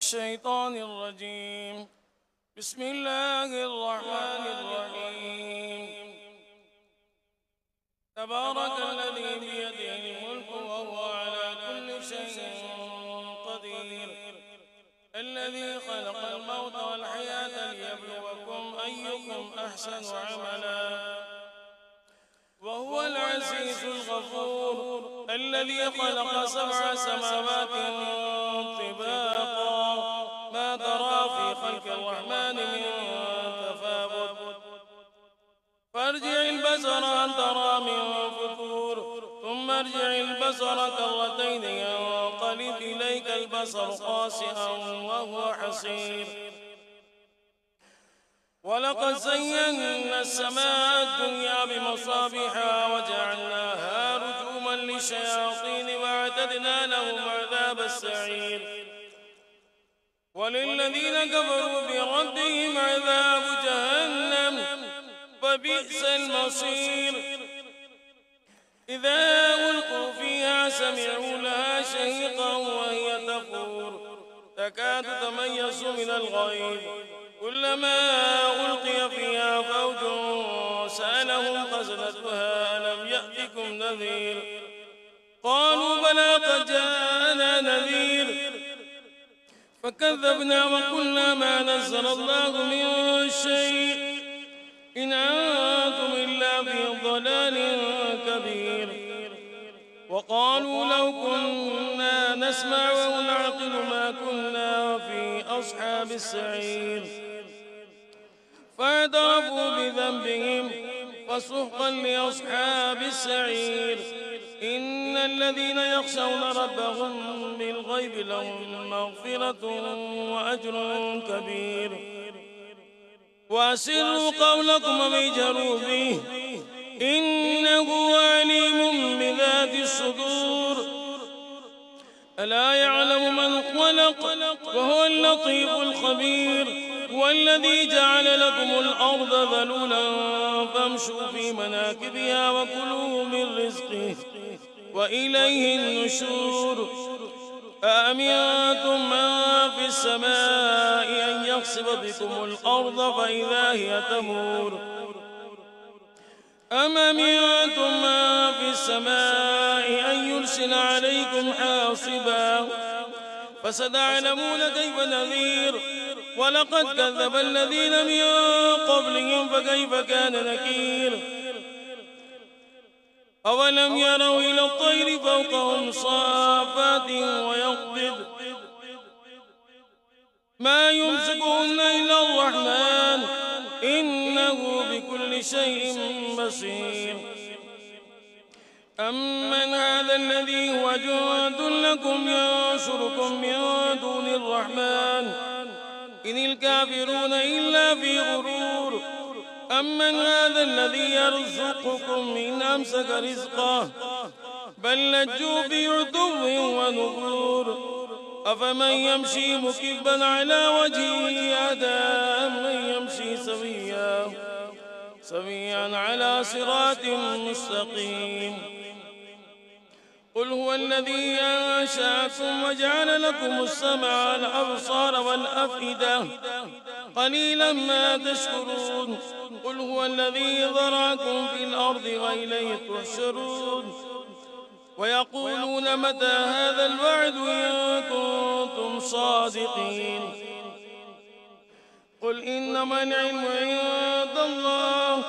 الشيطان الرجيم. بسم الله الرحمن الرحيم. تبارك الذي بيده الملك وهو على كل شيء قدير، الذي خلق الموت والحياة ليبلوكم أيكم أحسن عملا، وهو العزيز الغفور، الذي خلق 7 سماوات طباقا ما ترى في خلق الرحمن من تفاوت، فارجع البصر هل ترى من فطور، ثم ارجع البصر كرتين ينقلب إليك البصر خاسئا وهو حسير. ولقد زينا السماء الدنيا بمصابيح وجعلناها رجوما للشياطين واعتدنا لهم عذاب السعير. وللذين كفروا بربهم عذاب جهنم فبئس المصير. إذا ألقوا فيها سمعوا لها شهيقا وهي تفور تكاد تميز من الغيظ، كلما ألقي فيها فوج سألهم خزنتها ألم يأتكم نذير، قالوا بلى قد جاءنا نذير فكذبنا وقلنا ما نزل الله من شيء إن أنتم إلا في ضلال كبير. وقالوا لو كنا نسمع أو نعقل ما كنا في أصحاب السعير، فاعترفوا بذنبهم فسحقا لأصحاب السعير. إن الذين يخشون ربهم بالغيب لهم مغفرة وأجر كبير. وأسروا قولكم واجهروا به إنه عليم بذات الصدور. ألا يعلم من خلق وهو اللطيف الخبير. والذي جعل لكم الأرض ذلولا فامشوا في مناكبها وكلوا من رزقه وإليه النشور. أأمنتم من في السماء أن يخسف بكم الأرض فإذا هي تمور أم أمنتم من في السماء أن يرسل عليكم حاصبا فستعلمون كيف نذير. ولقد كذب الذين من قبلهم فكيف كان نكير. أولم يروا إلى الطير فوقهم صافات ويقبض ما يمسكهن إلا الرحمن إنه بكل شيء بصير. أمن هذا الذي هو جند لكم ينصركم من دون الرحمن إن الكافرون إلا في غرور. أمن هذا الذي يرزقكم إن أمسك رزقه بل لجوا في عتو ونفور. أفمن يمشي مكبا على وجهه أهدى أمن يمشي سويا على صراط مستقيم. قل هو الذي أنشأكم وجعل لكم السمع والأبصار والأفئدة قليلا ما تشكرون. قل هو الذي ذرأكم في الأرض وإليه تحشرون. ويقولون متى هذا الوعد إن كنتم صادقين. قل إنما العلم عند الله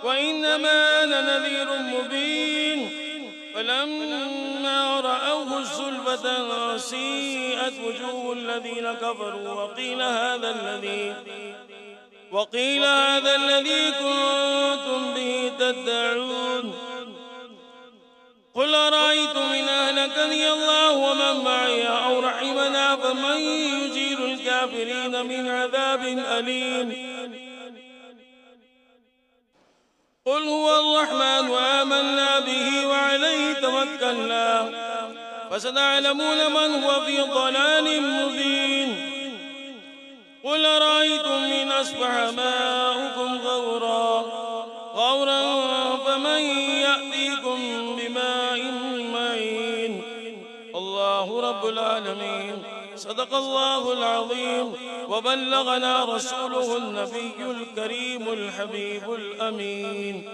وإنما أنا نذير مبين. فلما رأوه زلفة سيئت وجوه الذين كفروا وقيل هذا الذي كنتم به تدعون. قل أرأيتم إن أهلكني الله ومن معي أو رحمنا فمن يجير الكافرين من عذاب أليم. قل هو الرحمن وآمنا به وعليه توكلنا فستعلمون من هو في ضلال مبين. قل أرأيتم إن أصبح ماؤكم غورا فمن يأتيكم بماء معين. الله رب العالمين. صدق الله العظيم وبلغنا رسوله النبي الكريم الحبيب الأمين